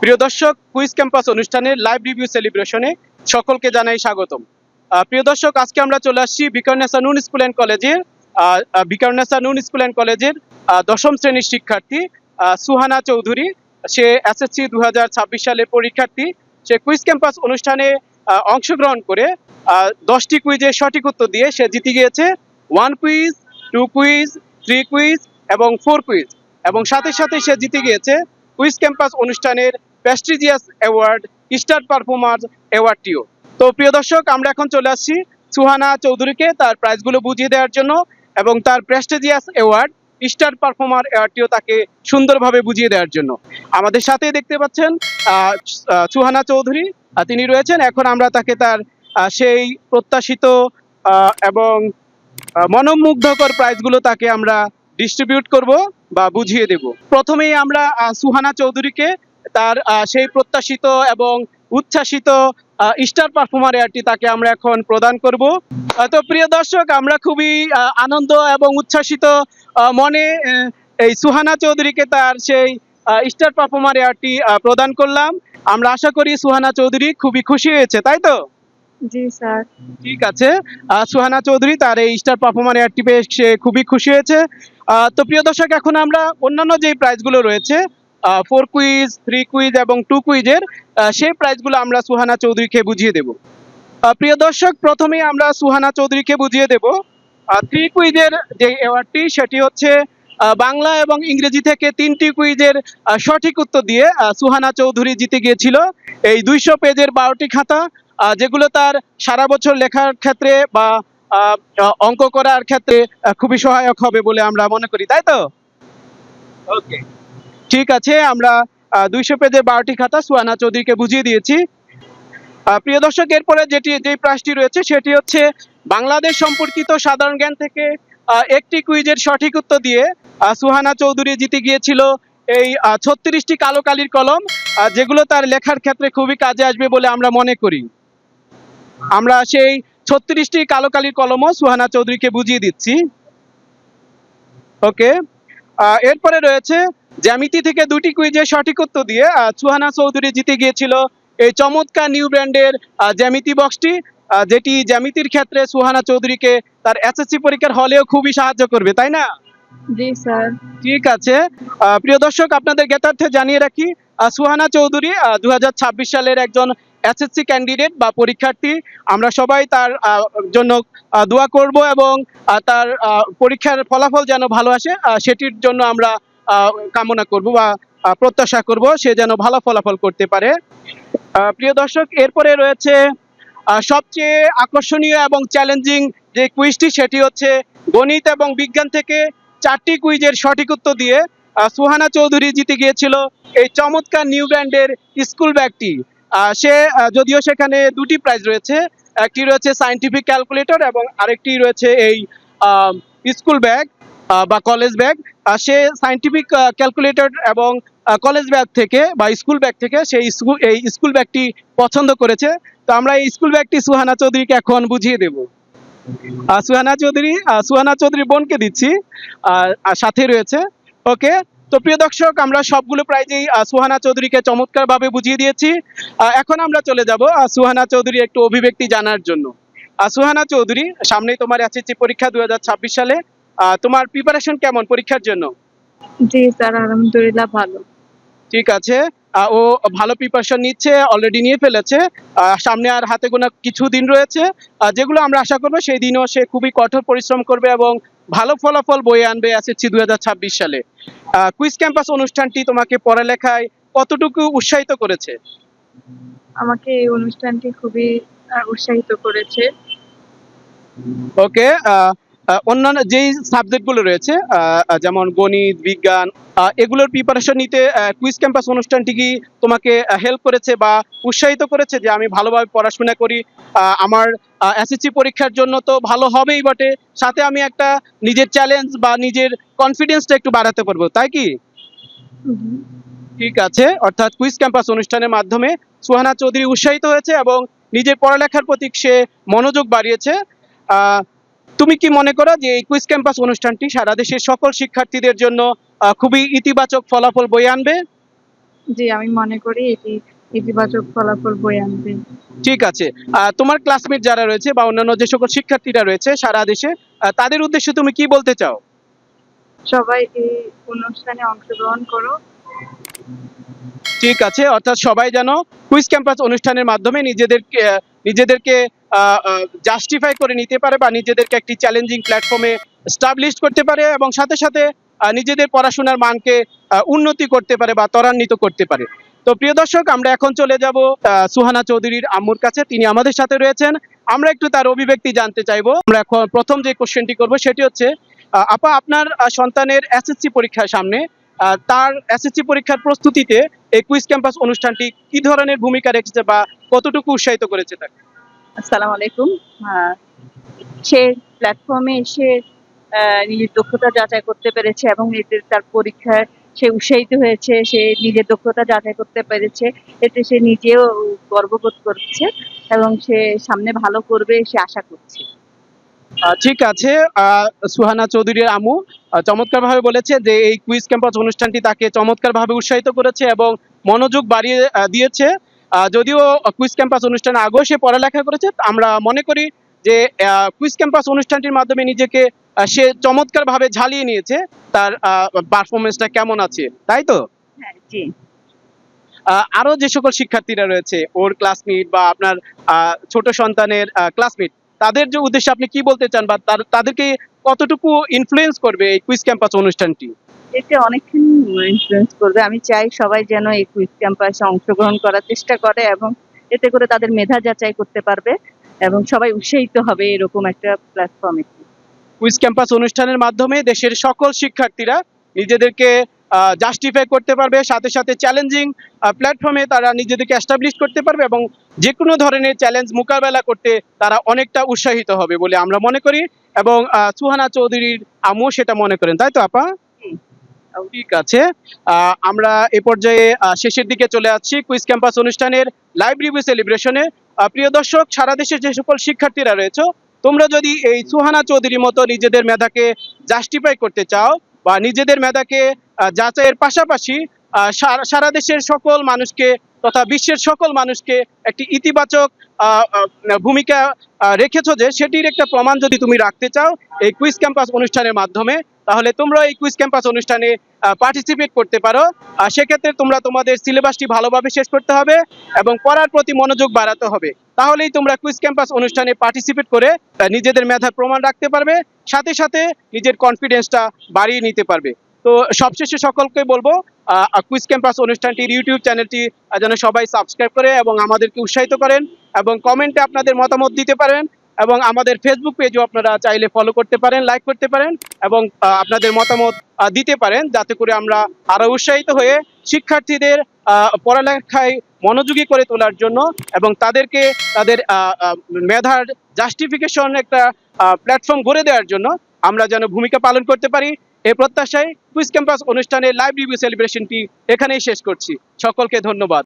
প্রিয় দর্শক, quiz campus অনুষ্ঠানের লাইভ রিভিউ সেলিব্রেশনে সকলকে জানাই স্বাগতম। প্রিয় দর্শক, আজকে আমরা চলে আসছি বিকারুন্নেসা নূন স্কুল অ্যান্ড কলেজের বিকারুন্নেসা নূন স্কুল অ্যান্ড কলেজের দশম শ্রেণীর শিক্ষার্থী সুহানা চৌধুরী। সে এসএসসি 2026 সালের পরীক্ষার্থী। সে কুইজ ক্যাম্পাস অনুষ্ঠানে অংশগ্রহণ করে 10টি কুইজের সঠিক উত্তর দিয়ে সে জিতে গিয়েছে 1 কুইজ, 2 কুইজ, 3 কুইজ এবং 4 কুইজ, এবং সাথে সাথে সে জিতে গিয়েছে কুইজ ক্যাম্পাস অনুষ্ঠানের প্রেস্টিজিয়াস অ্যাওয়ার্ড স্টার পারফরমার অ্যাওয়ার্ডটিও। তো প্রিয় দর্শক, আমরা এখন চলে আসছি সুহানা চৌধুরীকে তার প্রাইজগুলো বুঝিয়ে দেওয়ার জন্য এবং তার প্রেস্টিজিয়াস অ্যাওয়ার্ড স্টার পারফর্মার অ্যাওয়ার্ডটিও তাকে সুন্দরভাবে বুঝিয়ে দেওয়ার জন্য। আমাদের সাথে দেখতে পাচ্ছেন সুহানা চৌধুরী, তিনি রয়েছেন। এখন আমরা তাকে তার সেই প্রত্যাশিত এবং মনোমুগ্ধকর প্রাইজগুলো তাকে আমরা ডিস্ট্রিবিউট করব বা বুঝিয়ে দেব। প্রথমেই আমরা সুহানা চৌধুরীকে তার সেই প্রত্যাশিত এবং উচ্ছ্বাসিত স্টার পারফর্মার অ্যাওয়ার্ডটি তাকে আমরা এখন প্রদান করব। তো প্রিয় দর্শক, আমরা খুবই আনন্দ এবং উচ্ছ্বাসিত মনে এই সুহানা চৌধুরীকে তার সেই স্টার পারফর্মার অ্যাওয়ার্ডটি প্রদান করলাম। আমরা আশা করি সুহানা চৌধুরী খুবই খুশি হয়েছে, তাই তো? জি স্যার। ঠিক আছে, সুহানা চৌধুরী তার এই স্টার পারফর্মার অ্যাওয়ার্ডটি পেয়ে সে খুবই খুশি হয়েছে। তো প্রিয় দর্শক, এখন আমরা অন্যান্য যে প্রাইজগুলো রয়েছে 4 কুইজ, 3 কুইজ এবং 2 কুইজের সেই প্রাইজগুলো আমরা সুহানা চৌধুরীকে বুঝিয়ে দেব। প্রিয় দর্শক, প্রথমেই আমরা সুহানা চৌধুরীকে বুঝিয়ে দেব 3 কুইজের যে অ্যাওয়ার্ডটি, সেটি হচ্ছে বাংলা এবং ইংরেজি থেকে 3টি কুইজের সঠিক উত্তর দিয়ে সুহানা চৌধুরী জিতে গিয়েছিল এই 200 পেজের 12টি খাতা, যেগুলো তার সারা বছর লেখার ক্ষেত্রে বা অঙ্ক করার ক্ষেত্রে খুবই সহায়ক হবে বলে আমরা মনে করি, তাই তো? ওকে, ঠিক আছে, আমরা 200 পেজের 12টি খাতা সুহানা চৌধুরীকে বুঝিয়ে দিয়েছি। প্রিয় দর্শক, এরপরে যে প্রাইজটি রয়েছে সেটি হচ্ছে বাংলাদেশ সম্পর্কিত সাধারণ জ্ঞান থেকে একটি কুইজের সঠিক উত্তর দিয়ে সুহানা চৌধুরী জিতে গিয়েছিল এই 36টি কালো কালির কলম, যেগুলো তার লেখার ক্ষেত্রে খুবই কাজে আসবে বলে আমরা মনে করি। আমরা সেই 36টি কালো কালির কলমও সুহানা চৌধুরীকে বুঝিয়ে দিচ্ছি। ওকে, এরপরে রয়েছে জ্যামিতি থেকে 2টি কুইজের সঠিক উত্তর দিয়ে সুহানা চৌধুরী জিতে গিয়েছিল এই চমৎকার নিউ ব্র্যান্ডের জ্যামিতি বক্সটি, যেটি জ্যামিতির ক্ষেত্রে সুহানা চৌধুরীকে তার এসএসসি পরীক্ষার হলেও খুবই সাহায্য করবে, তাই না? জি স্যার। ঠিক আছে, প্রিয় দর্শক, আপনাদের জ্ঞাতার্থে জানিয়ে রাখি সুহানা চৌধুরী 2026 সালের একজন এসএসসি ক্যান্ডিডেট বা পরীক্ষার্থী। আমরা সবাই তার জন্য দোয়া করব এবং তার পরীক্ষার ফলাফল যেন ভালো আসে সেটির জন্য আমরা কামনা করব বা প্রত্যাশা করব সে যেন ভালো ফলাফল করতে পারে। প্রিয় দর্শক, এরপরে রয়েছে সবচেয়ে আকর্ষণীয় এবং চ্যালেঞ্জিং যে কুইজটি, সেটি হচ্ছে গণিত এবং বিজ্ঞান থেকে 4টি কুইজের সঠিক উত্তর দিয়ে সুহানা চৌধুরী জিতে গিয়েছিল এই চমৎকার নিউ ব্র্যান্ডের স্কুল ব্যাগটি। সে যদিও সেখানে 2টি প্রাইজ রয়েছে, একটি রয়েছে সায়েন্টিফিক ক্যালকুলেটর এবং আরেকটি রয়েছে এই স্কুল ব্যাগ বা কলেজ ব্যাগ। সে সায়েন্টিফিক ক্যালকুলেটর এবং কলেজ ব্যাগ থেকে বা স্কুল ব্যাগ থেকে এই স্কুল ব্যাগটি পছন্দ করেছে। তো আমরা এই স্কুল ব্যাগটি সুহানা চৌধুরীকে এখন বুঝিয়ে দেব। সুহানা চৌধুরী বোনকে দিচ্ছি, আর সাথে রয়েছে। ওকে, তো প্রিয় দর্শক, আমরা সবগুলো প্রাইজেই সুহানা চৌধুরীকে চমৎকারভাবে বুঝিয়ে দিয়েছি। এখন আমরা চলে যাব সুহানা চৌধুরী একটু অভিব্যক্তি জানার জন্য। সুহানা চৌধুরী, সামনেই তোমার এসএসসি পরীক্ষা 2026 সালে, তোমার প্রিপারেশন কেমন পরীক্ষার জন্য? জি স্যার, আলহামদুলিল্লাহ ভালো। ঠিক আছে, ও ভালো প্রিপারেশন নিচ্ছে, অলরেডি নিয়ে ফেলেছে। সামনে আর হাতে গোনা কিছু দিন রয়েছে, যেগুলো আমরা আশা করবো সেই দিনও সে খুবই কঠোর পরিশ্রম করবে এবং ভালো ফলাফল বয়ে আনবে এসএসসি 2026 সালে। কুইজ ক্যাম্পাস অনুষ্ঠানটি তোমাকে পড়ালেখায় কতটুকু উৎসাহিত করেছে? আমাকে এই অনুষ্ঠানটি খুবই উৎসাহিত করেছে। ওকে, অন্যান্য যেই সাবজেক্টগুলো রয়েছে যেমন গণিত, বিজ্ঞান, এগুলোর প্রিপারেশন নিতে কুইজ ক্যাম্পাস অনুষ্ঠানটি কি তোমাকে হেল্প করেছে বা উৎসাহিত করেছে যে আমি ভালোভাবে পড়াশোনা করি, আমার এসএসসি পরীক্ষার জন্য তো ভালো হবেই বটে, সাথে আমি একটা নিজের চ্যালেঞ্জ বা নিজের কনফিডেন্সটা একটু বাড়াতে পারবো, তাই কি? ঠিক আছে, অর্থাৎ কুইজ ক্যাম্পাস অনুষ্ঠানের মাধ্যমে সুহানা চৌধুরী উৎসাহিত হয়েছে এবং নিজের পড়ালেখার প্রতি সে মনোযোগ বাড়িয়েছে। তুমি কি মনে করো যে এই কুইজ ক্যাম্পাস অনুষ্ঠানটি সারা দেশের সকল শিক্ষার্থীদের জন্য খুবই ইতিবাচক ফলাফল বয়ে আনবে? জি, আমি মনে করি এটি ইতিবাচক ফলাফল বয়ে আনবে। ঠিক আছে। তোমার ক্লাসমেট যারা রয়েছে বা অন্যান্য যে সকল শিক্ষার্থীরা রয়েছে সারা দেশে, তাদের উদ্দেশ্যে তুমি কি বলতে চাও? সবাই এই অনুষ্ঠানে অংশগ্রহণ করো। ঠিক আছে, অর্থাৎ সবাই যেন কুইজ ক্যাম্পাস অনুষ্ঠানের মাধ্যমে নিজেদেরকে জাস্টিফাই করে নিতে পারে বা নিজেদেরকে একটি চ্যালেঞ্জিং প্ল্যাটফর্মে স্টাবলিশ করতে পারে এবং সাথে সাথে নিজেদের পড়াশোনার মানকে উন্নতি করতে পারে বা ত্বরান্বিত করতে পারে। তো প্রিয় দর্শক, আমরা এখন চলে যাব সুহানা চৌধুরীর আম্মুর কাছে। তিনি আমাদের সাথে রয়েছেন। আমরা একটু তার অভিব্যক্তি জানতে চাইবো। আমরা এখন প্রথম যে কোশ্চেনটি করব সেটি হচ্ছে, আপা, আপনার সন্তানের এসএসসি পরীক্ষার সামনে, তার এসএসসি পরীক্ষার প্রস্তুতিতে এই কুইজ ক্যাম্পাস অনুষ্ঠানটি কি ধরনের ভূমিকা রেখেছে বা কতটুকু উৎসাহিত করেছে তাকে? আসসালামু আলাইকুম। সে প্ল্যাটফর্মে এসে নিজের দক্ষতা যাচাই করতে পেরেছে এবং এতে তার পরীক্ষায় সে উৎসাহিত হয়েছে। সে নিজের দক্ষতা যাচাই করতে পেরেছে। এতে সে নিজেও গর্ববোধ করছে এবং সে সামনে ভালো করবে সে আশা করছে। ঠিক আছে। সুহানা চৌধুরীর আম্মু চমৎকারভাবে বলেছে যে এই কুইজ ক্যাম্পাস অনুষ্ঠানটি তাকে চমৎকারভাবে উৎসাহিত করেছে এবং মনোযোগ বাড়িয়ে দিয়েছে। যদিও কুইজ ক্যাম্পাস অনুষ্ঠানে আগেও সে পড়ালেখা করেছে, আমরা মনে করি যে কুইজ ক্যাম্পাস অনুষ্ঠানটির মাধ্যমে নিজেকে সে চমৎকারভাবে ঝালিয়ে নিয়েছে। তার পারফরমেন্সটা কেমন আছে, তাই তো? হ্যাঁ, জি। আরো যে সকল শিক্ষার্থীরা রয়েছে, ওর ক্লাসমেট বা আপনার ছোট সন্তানের ক্লাসমেট, তাদের যে উদ্দেশ্যে আপনি কি বলতে চান বা তাদেরকে কতটুকু ইনফ্লুয়েন্স করবে এই কুইজ ক্যাম্পাস অনুষ্ঠানটি? এতে অনেকখানি ইনফ্লুয়েন্স করবে। আমি চাই সবাই যেন এই কুইজ ক্যাম্পাসে অংশগ্রহণ করার চেষ্টা করে এবং এতে করে তাদের মেধা যাচাই করতে পারবে এবং সবাই উৎসাহিত হবে এরকম একটা প্ল্যাটফর্মে। কুইজ ক্যাম্পাস অনুষ্ঠানের মাধ্যমে দেশের সকল শিক্ষার্থীরা নিজেদেরকে জাস্টিফাই করতে পারবে, সাথে সাথে চ্যালেঞ্জিং প্ল্যাটফর্মে তারা নিজেদেরকে এস্টাবলিশ করতে পারবে এবং যে কোনো ধরনের চ্যালেঞ্জ মোকাবেলা করতে তারা অনেকটা উৎসাহিত হবে বলে আমরা মনে করি এবং সুহানা চৌধুরীর আম্মু সেটা মনে করেন, তাই তো আপা? ঠিক আছে। আমরা এ পর্যায়ে শেষের দিকে চলে আসছি কুইজ ক্যাম্পাস অনুষ্ঠানের লাইভ রিভিউ সেলিব্রেশনে। প্রিয় দর্শক, সারা দেশের যে সকল শিক্ষার্থীরা রয়েছে, তোমরা যদি এই সুহানা চৌধুরীর মতো নিজেদের মেধাকে জাস্টিফাই করতে চাও বা নিজেদের মেধাকে যাচাইয়ের পাশাপাশি সারা দেশের সকল মানুষকে তথা বিশ্বের সকল মানুষকে একটি ইতিবাচক ভূমিকা রেখেছো, যে সেটির একটা প্রমাণ যদি তুমি রাখতে চাও এই কুইজ ক্যাম্পাস অনুষ্ঠানের মাধ্যমে, তাহলে তোমরা এই কুইজ ক্যাম্পাস অনুষ্ঠানে পার্টিসিপেট করতে পারো। সেক্ষেত্রে তোমরা তোমাদের সিলেবাসটি ভালোভাবে শেষ করতে হবে এবং পড়ার প্রতি মনোযোগ বাড়াতে হবে। তাহলেই তোমরা কুইজ ক্যাম্পাস অনুষ্ঠানে পার্টিসিপেট করে নিজেদের মেধার প্রমাণ রাখতে পারবে, সাথে সাথে নিজের কনফিডেন্সটা বাড়িয়ে নিতে পারবে। তো সবশেষে সকলকে বলবো, কুইজ ক্যাম্পাস অনুষ্ঠানটির ইউটিউব চ্যানেলটি যেন সবাই সাবস্ক্রাইব করে এবং আমাদেরকে উৎসাহিত করেন এবং কমেন্টে আপনাদের মতামত দিতে পারেন এবং আমাদের ফেসবুক পেজও আপনারা চাইলে ফলো করতে পারেন, লাইক করতে পারেন এবং আপনাদের মতামত দিতে পারেন, যাতে করে আমরা আরো উৎসাহিত হয়ে শিক্ষার্থীদের পড়ালেখায় মনোযোগী করে তোলার জন্য এবং তাদেরকে তাদের মেধার জাস্টিফিকেশন একটা প্ল্যাটফর্ম গড়ে দেওয়ার জন্য আমরা যেন ভূমিকা পালন করতে পারি। এই প্রত্যাশায় কুইজ ক্যাম্পাস অনুষ্ঠানের লাইভ রিভিউ সেলিব্রেশনটি এখানেই শেষ করছি। সকলকে ধন্যবাদ।